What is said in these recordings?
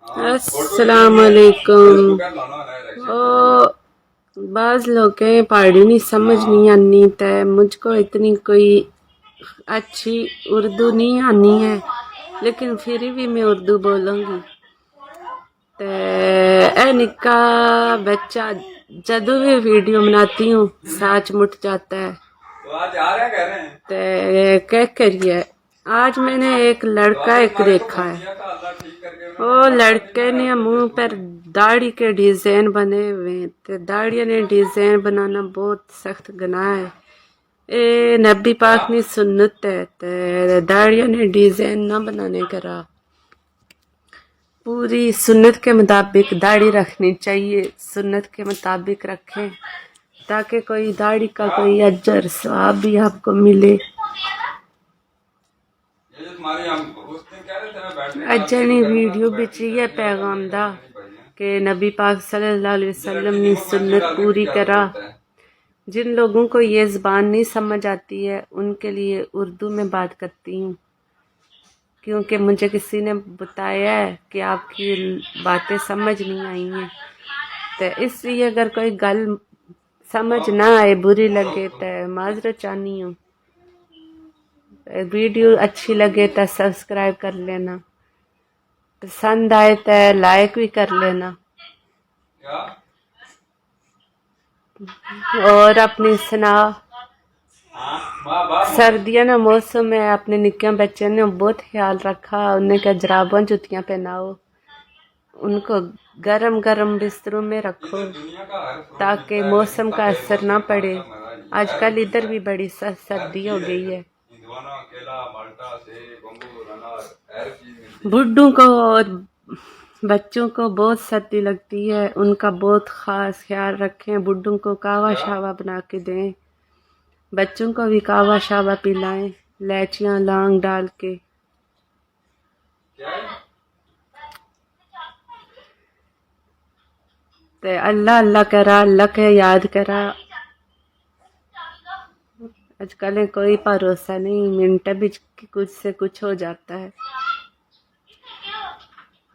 السلام علیکم. بعض لوگ کہیں پہاڑی نہیں سمجھ نہیں آنی تے مجھ کو اتنی کوئی اچھی اردو نہیں آنی ہے، لیکن پھر بھی میں اردو بولوں گی. تے اے نکا بچہ جدو بھی ویڈیو بناتی ہوں ساچ مٹ جاتا ہے. تے کیا کریے، آج میں نے ایک لڑکا دیکھا ہے. وہ لڑکے نے منہ پر داڑھی کے ڈیزائن بنے ہوئے ہیں، تے داڑھی نے ڈیزائن بنانا بہت سخت گناہ ہے. اے نبی پاک نے سنت ہے تے داڑھی نے ڈیزائن نہ بنانے کرا. پوری سنت کے مطابق داڑھی رکھنی چاہیے، سنت کے مطابق رکھیں تاکہ کوئی داڑھی کا کوئی اجر ثواب بھی آپ کو ملے. اجنی ویڈیو بچ یہ پیغام دا کہ نبی پاک صلی اللہ علیہ وسلم نے سنت پوری کرا. جن لوگوں کو یہ زبان نہیں سمجھ آتی ہے ان کے لیے اردو میں بات کرتی ہوں، کیونکہ مجھے کسی نے بتایا ہے کہ آپ کی باتیں سمجھ نہیں آئی ہیں. تو اس لیے اگر کوئی گل سمجھ نہ آئے، بری لگے تو معذرت چاہنی ہوں. ویڈیو اچھی لگے تو سبسکرائب کر لینا، پسند آئے تو لائک بھی کر لینا، اور اپنی سنا. سردیاں نا موسم ہے، اپنے نکے بچے نے بہت خیال رکھا، انہیں کہ جراباں جتیاں پہناؤ، ان کو گرم گرم بستروں میں رکھو تاکہ موسم کا اثر نہ پڑے. آج کل ادھر بھی بڑی سردی ہو گئی ہے. بڈھوں کو اور بچوں کو بہت سردی لگتی ہے، ان کا بہت خاص خیال رکھیں. بڈھوں کو کہوا شاوا بنا کے دیں، بچوں کو بھی کہوا شاوا پلائیں الائچیاں لانگ ڈال کے. تے اللہ اللہ کرا، اللہ کے یاد کرا. آج کل کوئی بھروسہ نہیں، منٹ بھی کچھ سے کچھ ہو جاتا ہے.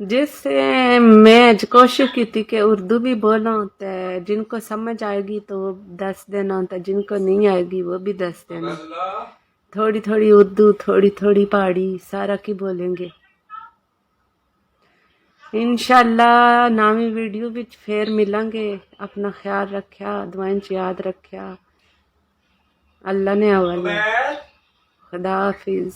جس سے میں کوشش کی تھی کہ اردو بھی بولوں، تو جن کو سمجھ آئے گی تو وہ دس دینا، تو جن کو نہیں آئے گی وہ بھی دس دینا. تھوڑی تھوڑی اردو، تھوڑی تھوڑی پہاڑی، سارا کی بولیں گے انشاءاللہ. نامی ویڈیو وچ پھر ملیں گے. اپنا خیال رکھیا، دعائیں یاد رکھیا. اللہ نے حوالے. خدا حافظ.